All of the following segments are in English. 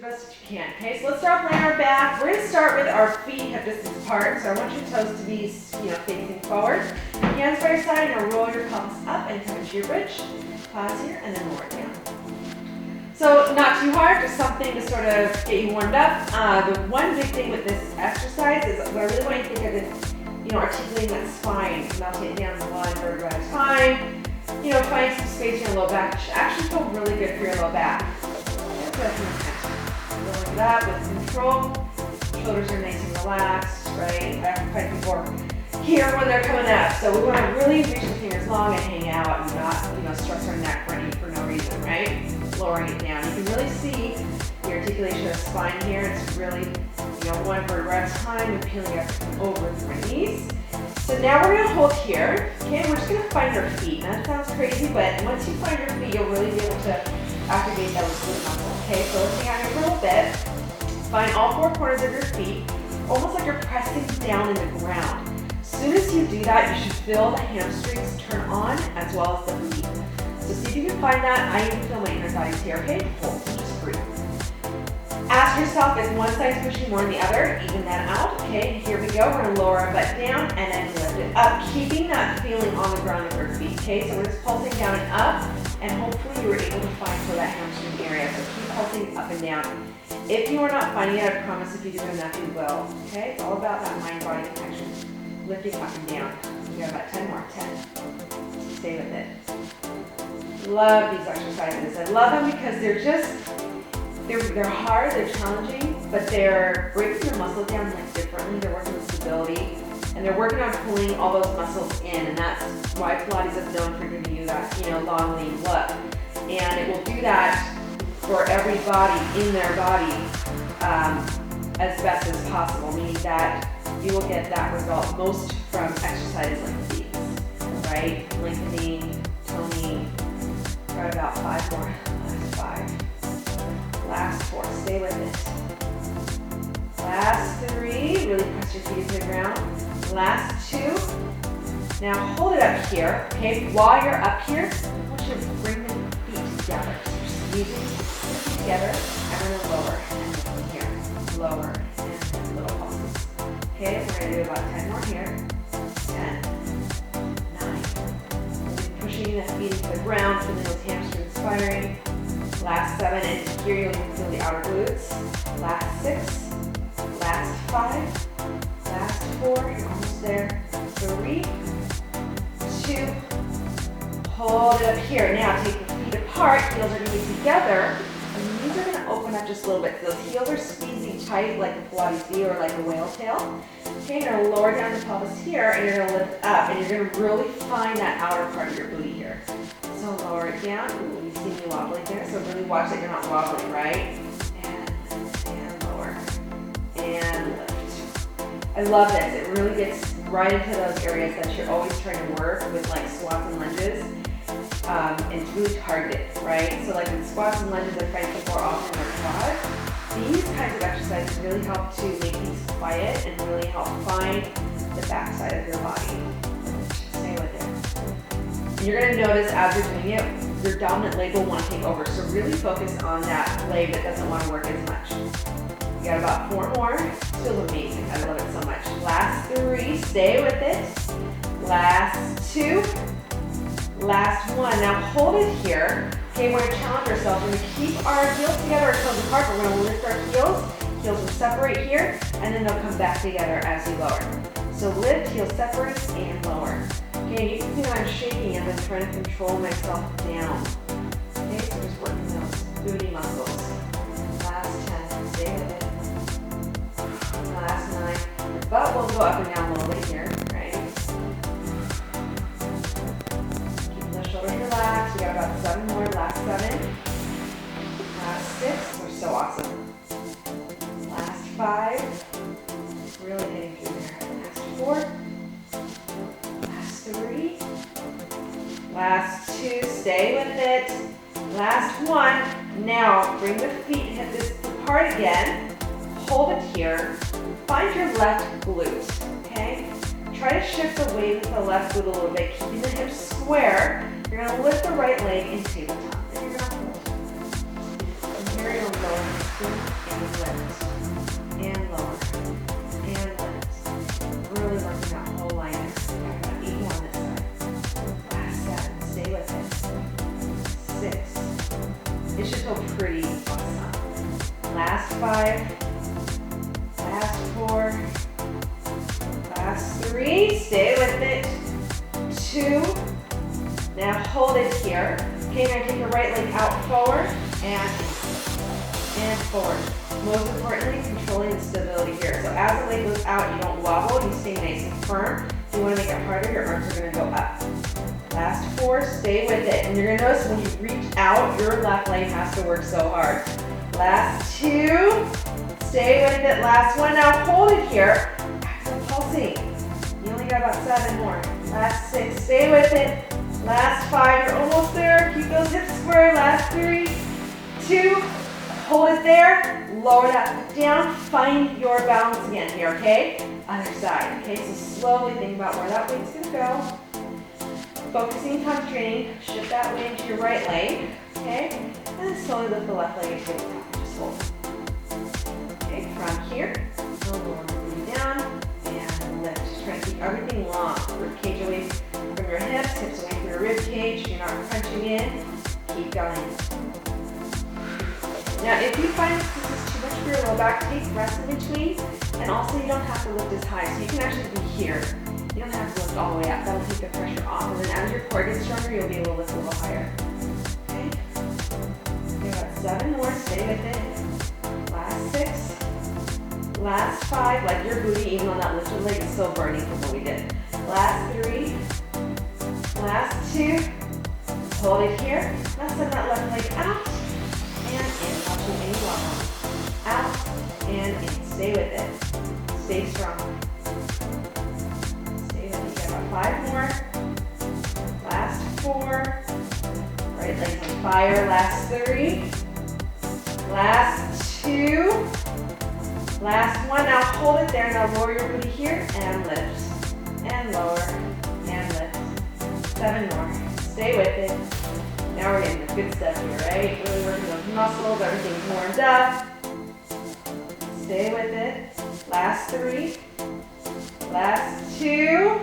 the best that you can. Okay, so let's start laying our back. We're going to start with our feet hip distance apart. So I want your toes to be, facing forward. Hands by your side, and roll your pelvis up and come into your bridge. Pause here, and then lower it down. So not too hard, just something to sort of get you warmed up. The one big thing with this exercise is what I really want you to think of is, articulating that spine, melting it down one vertebra at a time. Finding some space in your low back. It should actually feel really good for your low back. Rolling it up with control. Shoulders are nice and relaxed, right? I've had people here when they're coming up. So we want to really reach the fingers long and hang out and not, stress our neck for no reason, right? Lowering it down. You can really see the articulation of the spine here. It's really, one vertebra at a time and peeling up over through my knees. So now we're going to hold here. Okay, we're just going to find our feet. Now that sounds crazy, but once you find your feet, you'll really be able to activate that glute muscle. Okay, so let's hang out here for a little bit. Find all four corners of your feet, almost like you're pressing down in the ground. As soon as you do that, you should feel the hamstrings turn on as well as the feet. So see if you can find that. I even feel my inner thighs here. Okay, hold and just breathe. Ask yourself, is one side pushing more than the other? Even that out. Okay, here we go. We're going to lower our butt down and then lift it up, keeping that feeling on the ground of our feet. Okay, so we're just pulsing down and up, and hopefully you were able to find for that hamstring area. So keep pulsing up and down. If you are not finding it, I promise if you do enough, you will. Okay, it's all about that mind-body connection. Lifting up and down. We got about 10 more. 10. Stay with it. Love these exercises. I love them because they're hard, they're challenging, but they're breaking the muscle down differently. They're working with stability, and they're working on pulling all those muscles in, and that's why Pilates is known for giving you that, long, lean look. And it will do that for every body in their body as best as possible, meaning that you will get that result most from exercises like these, right? Lengthening, toning. Try about 5 more. Last 5. Last 4, stay with it. Last 3, really press your feet into the ground. Last 2, now hold it up here, okay? While you're up here, I want you to bring the feet together. So you're squeezing the feet together, and we're gonna lower, and from here, lower, and little pulses. Okay, we're gonna do about 10 more here. 10, 9, pushing the feet into the ground, feeling those hamstrings firing. Last 7, and here you can feel the outer glutes. Last 6, last 5, last 4, you're almost there. 3, 2, hold it up here. Now take the feet apart, heels are going to be together, and the knees are going to open up just a little bit. Those heels are squeezing tight like a Pilates V or like a whale tail. Okay, you're going to lower down the pelvis here, and you're going to lift up, and you're going to really find that outer part of your booty here. So lower it down. Ooh, you see me wobbling there, so really watch that you're not wobbling, right? And lower. And lift. I love this. It really gets right into those areas that you're always trying to work with, like squats and lunges. And it's really targeted, right? So like in squats and lunges, I find people are often in their quads. These kinds of exercises really help to make things quiet and really help find the backside of your body. Stay with it. You're going to notice as you're doing it, your dominant leg will want to take over. So really focus on that leg that doesn't want to work as much. You got about 4 more. Feels amazing. I love it so much. Last 3, stay with it. Last 2. Last 1. Now hold it here. Okay, we're going to challenge ourselves. We're going to keep our heels together, our toes apart. We're going to lift our heels. Heels will separate here, and then they'll come back together as you lower. So lift, heels separate, and lower. Okay, you can see that I'm shaking as I'm trying to control myself down. Okay, so just working those booty muscles. Last 10, stay with it. Last 9. The butt will go up and down a little bit here, right? Keep the shoulders relaxed. We got about 7 more. Last 7. Last 6. We're so awesome. Last 5. Really hitting through there. Last 4. 3, last 2, stay with it, last 1, now bring the feet, hip this apart again, hold it here, find your left glute, okay? Try to shift away with the left glute a little bit, keeping the hips square. You're going to lift the right leg in tabletop, and you're going to hold. From here, you'll go into lift, and lower, and lift. Really working that whole line there. Got about 8 more on this side. Last 7, stay with it. 6. It should feel pretty awesome. Last 5, last 4, last 3, stay with it. 2, now hold it here. Okay, now take your right leg out forward and forward. Most importantly, controlling the stability here. So as the leg goes out, you don't wobble, you stay nice and firm. If you want to make it harder, your arms are going to go up. Last 4, stay with it. And you're going to notice when you reach out, your left leg has to work so hard. Last 2, stay with it. Last 1, now hold it here. Practice pulsing. You only got about 7 more. Last 6, stay with it. Last 5, you're almost there. Keep those hips square. Last 3, 2, hold it there. Lower that down. Find your balance again here, okay? Other side, okay? So slowly think about where that weight's gonna go. Focusing, concentrating. Shift that weight into your right leg, okay? And then slowly lift the left leg into the top. Just hold. Okay, from here, lower the knee down and lift. Just try to keep everything long. Rib cage away from your hips, hips away from your rib cage. You're not crunching in. Keep going. Now, if you find this is too much for your low back, take rest in between, and also you don't have to lift as high, so you can actually be here. You don't have to lift all the way up. That'll take the pressure off, and then as your core gets stronger, you'll be able to lift a little higher. Okay? You got 7 more. Stay with it. Last 6. Last 5. Like your booty, even on that lifted leg, is still burning from what we did. Last 3. Last 2. Hold it here. Now send that left leg out. And in, watching any wobble. Out and in. Stay with it. Stay strong. Stay with it. You got about 5 more. Last 4. Right leg's on fire. Last 3. Last 2. Last 1. Now hold it there. Now lower your booty here and lift. And lower and lift. 7 more. Stay with it. Now we're getting the good stuff here, right? Really working those muscles, everything's warmed up. Stay with it. Last 3. Last 2.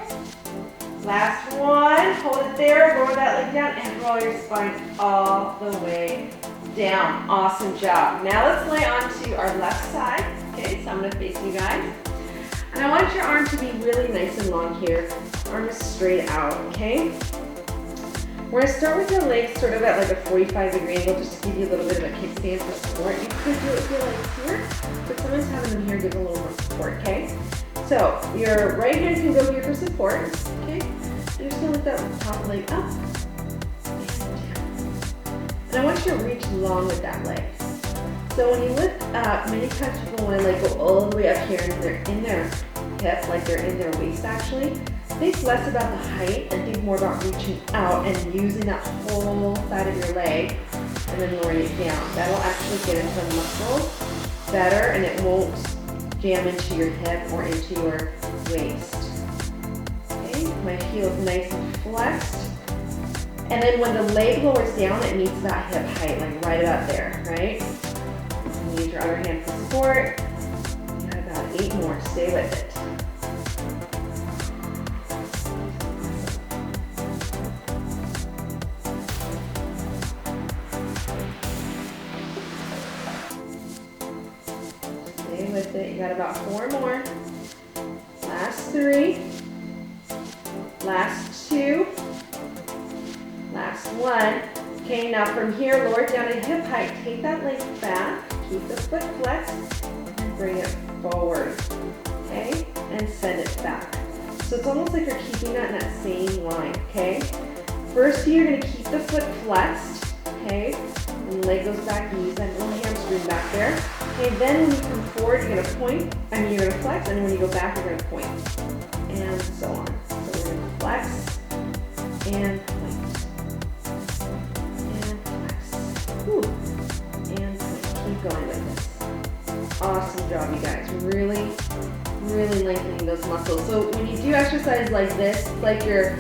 Last 1. Hold it there, lower that leg down, and roll your spine all the way down. Awesome job. Now let's lay onto our left side. Okay, so I'm gonna face you guys. And I want your arm to be really nice and long here. Arm is straight out, okay? We're going to start with your legs sort of at like a 45-degree angle just to give you a little bit of a kickstand for support. You could do it with your legs here, but sometimes having them here gives a little more support, okay? So your right hand can go here for support, okay? You're just going to lift that top leg up and down. And I want you to reach long with that leg. So when you lift up, many times people want to like go all the way up here and they're in their hip, like they're in their waist actually. Think less about the height and think more about reaching out and using that whole side of your leg and then lowering it down. That'll actually get into the muscles better and it won't jam into your hip or into your waist. Okay, my heel is nice and flexed. And then when the leg lowers down, it meets that hip height, like right about there, right? And use your other hand for support. You got about 8 more, stay with it. With it. You got about 4 more. Last 3. Last 2. Last 1. Okay, now from here, lower down to hip height. Take that leg back. Keep the foot flexed. And bring it forward. Okay? And send it back. So it's almost like you're keeping that in that same line. Okay? First, you're going to keep the foot flexed. Okay? And the leg goes back. You use that little hamstring back there. Okay, then when you come forward, you're going to point, you're going to flex, and then when you go back, you're going to point, and so on. So we're going to flex, and point, and flex, whew, and point. Keep going with this. Awesome job, you guys. Really, really lengthening those muscles. So when you do exercise like this, it's like you're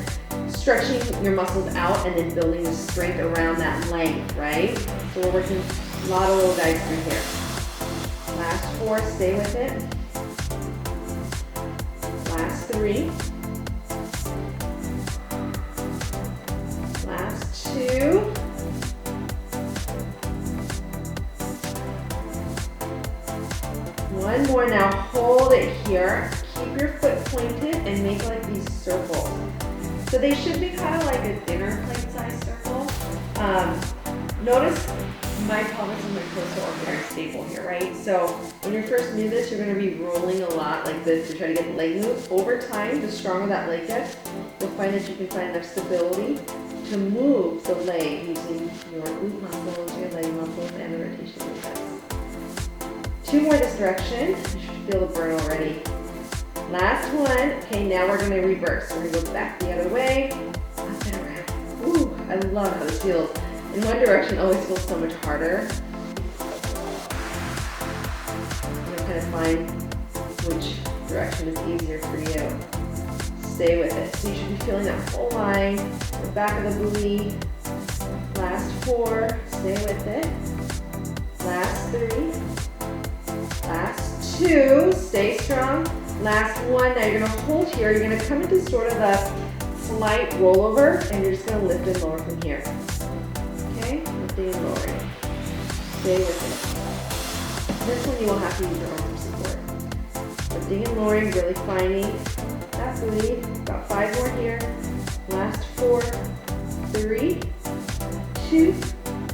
stretching your muscles out and then building the strength around that length, right? So we're working a lot of little guys through here. Last 4, stay with it. Last 3. Last 2. One more. Now hold it here. Keep your foot pointed and make like these circles. So they should be kind of like a dinner plate size circle. Notice my pelvis and my torso are very stable here, right? So when you're first new to this, you're going to be rolling a lot like this to try to get the leg moved. Over time, the stronger that leg gets, you'll find that you can find enough stability to move the leg using your glute muscles, your leg muscles, and the rotation of the hips. 2 more this direction. You should feel the burn already. Last one. Okay, now we're going to reverse. We're going to go back the other way, up and around. Ooh, I love how this feels. In one direction always feels so much harder. You'll kind of find which direction is easier for you. Stay with it. So you should be feeling that whole line, the back of the booty. Last 4, stay with it. Last 3. Last 2, stay strong. Last 1, now you're gonna hold here. You're gonna come into sort of a slight rollover and you're just gonna lift and lower from here. Okay, lifting and lowering. Stay with it. This one you will have to use your arm for support. Lifting and lowering, really finding that booty. About 5 more here. Last 4, 3, 2.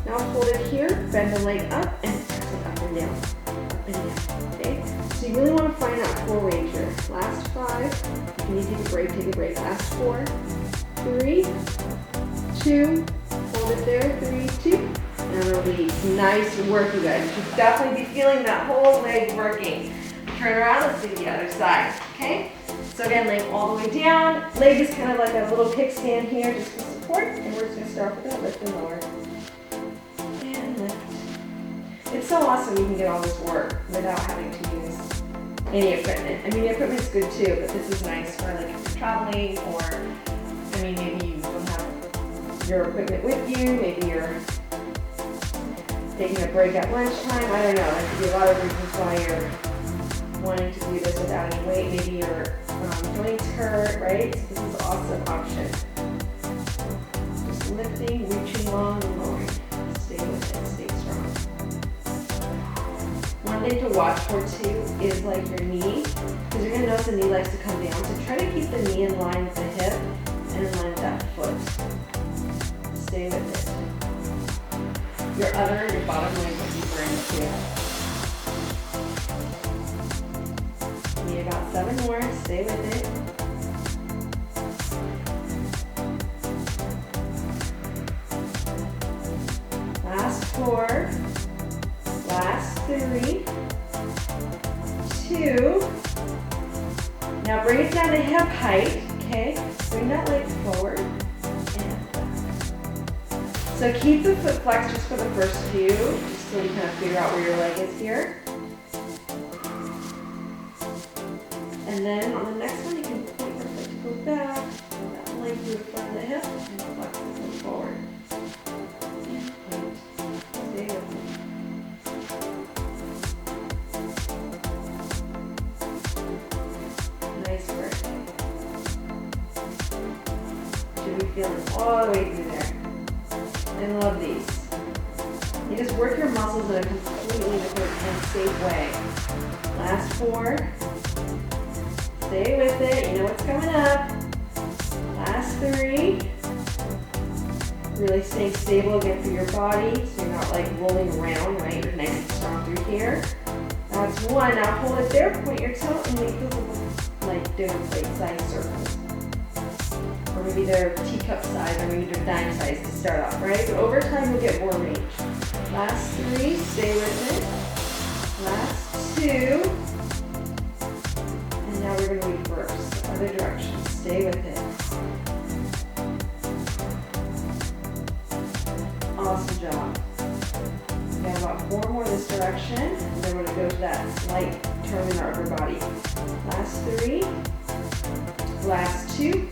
Now hold it here, bend the leg up and press it up and down. Up and down, okay? So you really want to find that core range here. Last 5, if you need to take a break, take a break. Last 4, 3, 2, hold it there, 3, 2, and release. Nice work, you guys. You should definitely be feeling that whole leg working. Turn around, let's do the other side, okay? So again, leg all the way down. Leg is kind of like a little kickstand here, just for support, and we're just going to start with that lift and lower. And lift. It's so awesome you can get all this work without having to use any equipment. I mean, the equipment's good too, but this is nice for like if you're traveling or, I mean, maybe you don't have your equipment with you, maybe you're taking a break at lunchtime, I don't know. There could be a lot of reasons why you're wanting to do this without any weight. Maybe your joints hurt, right? So this is an awesome option. Just lifting, reaching long and lowering. Stay with it, stay strong. One thing to watch for too is like your knee, because you're gonna notice the knee likes to come down. So try to keep the knee in line with the hip and in line with that foot. Stay with it. Your bottom leg will be deeper into. Need about 7 more, stay with it. Last 4, last 3, 2. Now bring it down to hip height, okay? Bring that leg forward and back. So keep the foot flexed just for the first few, just so you kind of figure out where your leg is here. And then on the next one, you can point your foot to go back, and that leg through the front of the hip, and flex the foot forward. And point. Stay with me. Nice work. Should be feeling all the way through there. I love these. You just work your muscles in a completely different and safe way. Last 4. Stay with it, you know what's coming up. Last 3. Really staying stable again through your body, so you're not like rolling around, right? You're nice and strong through here. That's 1. Now hold it there, point your toe, and make those little like dinner plate size circles. Or maybe they're teacup size, or maybe they're dime size to start off, right? But over time you'll get more range. Last 3, stay with it. Last 2. Now we're going to reverse the other direction. Stay with it. Awesome job. We have about 4 more this direction, and then we're going to go to that slight turn in our upper body. Last 3. Last 2.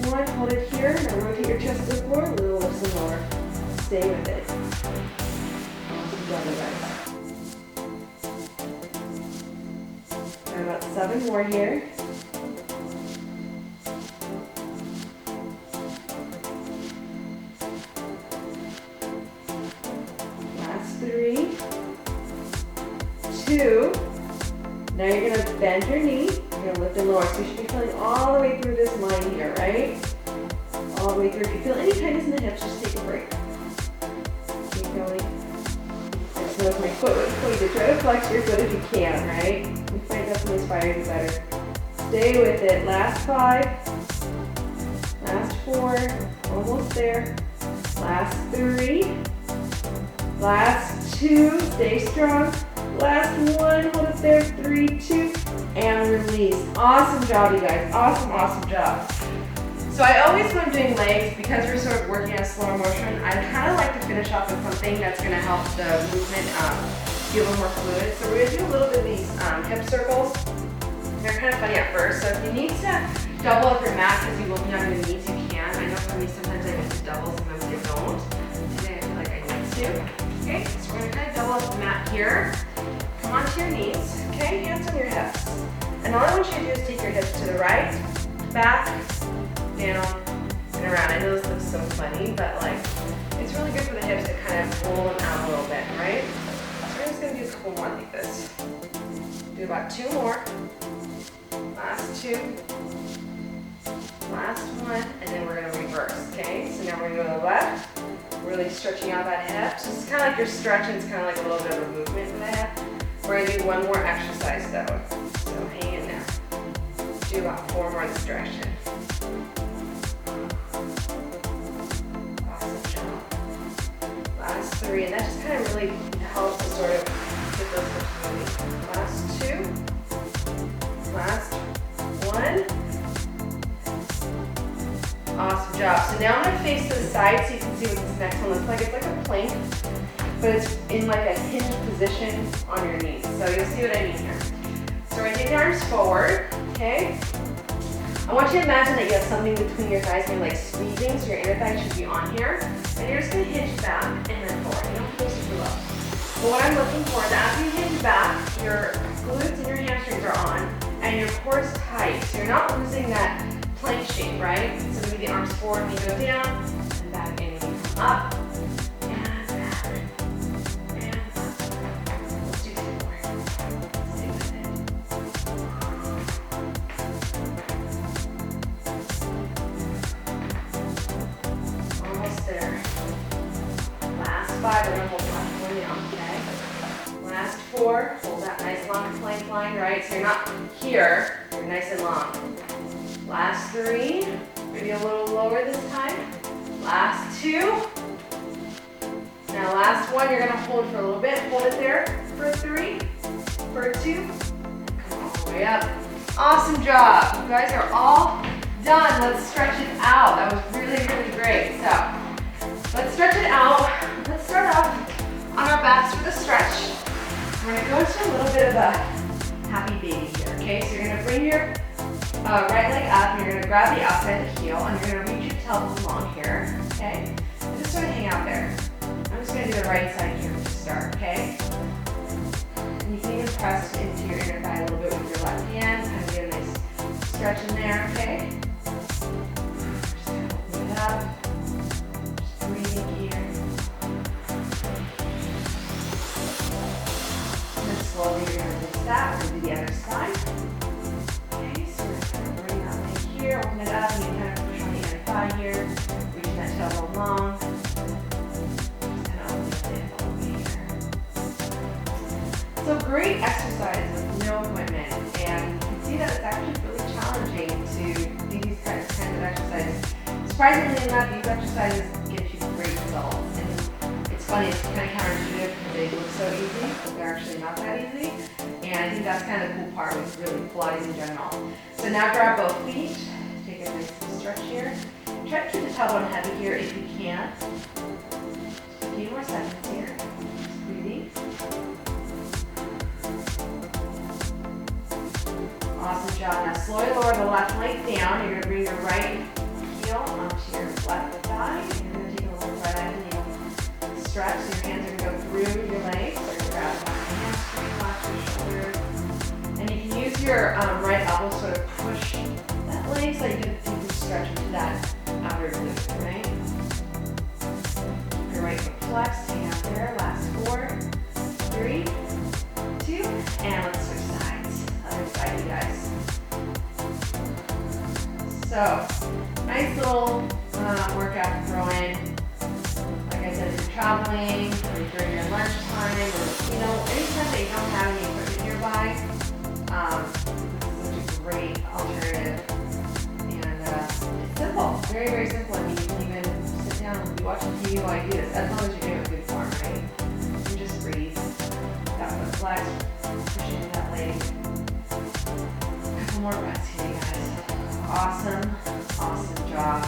1. Hold it here. Now rotate your chest to the floor. Little lifts and lower. Stay with it. Awesome job, guys. 7 more here. Last 3, 2. Now you're going to bend your knee. You're going to lift and lower. So you should be feeling all the way through this line here, right? All the way through. If you feel any tightness in the hips, just take a break. Keep going. Just lift my foot with pointed. Try to flex your foot if you can, right? You find that from inspire you better. Stay with it. Last 5. Last 4. Almost there. Last 3. Last 2. Stay strong. Last 1. Hold it there. 3, 2. And release. Awesome job, you guys. Awesome, awesome job. So I always, when I'm doing legs, because we're sort of working on slower motion, I kind of like to finish off with something that's going to help the movement be a little more fluid. So we're going to do a little bit of these hip circles. They're kind of funny at first. So if you need to double up your mat because you will be on your knees, you can. I know for me, sometimes I need to double, sometimes I don't. Today I feel like I need to. Okay, so we're going to kind of double up the mat here. Come onto your knees. Okay, hands on your hips. And all I want you to do is take your hips to the right, back, down, and around. I know this looks so funny, but like, it's really good for the hips to kind of roll them out a little bit, right? So we're just gonna do a couple more like this. Do about 2 more. Last 2. Last 1, and then we're gonna reverse, okay? So now we're gonna go to the left, really stretching out that hip. So it's kind of like you're stretching, it's kind of like a little bit of a movement for the hip. We're gonna do 1 more exercise though. So hang in there. Do about 4 more in this direction. Awesome job. Last 3, and that just kind of really helps to sort of get those hips moving. Last 2. Last 1. Awesome job. So now I'm gonna face to the side so you can see what this next one looks like. It's like a plank, but it's in like a hinged position on your knees. So you'll see what I mean here. So we're gonna take the arms forward, okay? I want you to imagine that you have something between your thighs and you're like squeezing, so your inner thigh should be on here. And you're just gonna hinge back and then forward. You don't go super low. But what I'm looking for is after you hinge back, your glutes and your hamstrings are on, and your core is tight. So you're not losing that plank shape, right? So maybe the arms forward and you go down, and back in, and you come up, and back, and up. Let's do 2 more. Stay with it. Almost there. Last 5, we're gonna hold last 1 down, okay? Last 4, hold that nice long plank line, right? So you're not here, you're nice and long. Last 3, maybe a little lower this time. Last 2. Now last 1, you're gonna hold for a little bit. Hold it there for 3, for 2. Come all the way up. Awesome job. You guys are all done. Let's stretch it out. That was really, really great. So let's stretch it out. Let's start off on our backs for the stretch. We're gonna go into a little bit of a happy baby here, okay? So you're gonna bring your right leg up, and you're going to grab the outside of the heel, and you're going to reach your pelvis along here, okay? And just sort of hang out there. I'm just going to do the right side here to start, okay? And you can even press into your inner thigh a little bit with your left hand, kind of get a nice stretch in there, okay? Just kind of open it up. Just breathing here. And then slowly you're going to release that. We're going to do the other side. Here, open it up, and you kind of push on the inner thigh here, reaching that tailbone long. Just kind of lift it all the way here. So great exercise with no equipment, and you can see that it's actually really challenging to do these kinds of exercises. Surprisingly enough, these exercises get you great results, and it's funny, it's kind of counterintuitive because they look so easy, but they're actually not that easy. And I think that's kind of the cool part with really Pilates in general. So now grab both feet, take a nice stretch here. Try to keep the tailbone heavy here if you can. Just a few more seconds here. Just breathing. Awesome job. Now slowly lower the left leg down. You're going to bring your right heel onto your left thigh. And you're going to take a little right at the knee. Stretch, so your hands are going to go through your legs. So you're going to grab the hamstring, watch your shoulders. And you can use your right elbow sort of push that leg so you can stretch into that outer glute, right? Your right foot flexed, hang out there. Last 4, 3, 2, and let's switch sides. Other side, you guys. So, nice little workout to throw in. Like I said, if you're traveling, or during your lunchtime, or anytime that you don't have any equipment nearby, this is a great alternative. And it's simple, very, very simple. I mean, you can even sit down and be watching TV while you do this, as long as you're doing it with good form, right? You just breathe. That foot flex, pushing that leg. A couple more breaths here, you guys. Awesome, awesome job.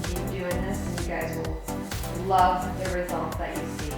Keep doing this, and you guys will love the result that you see.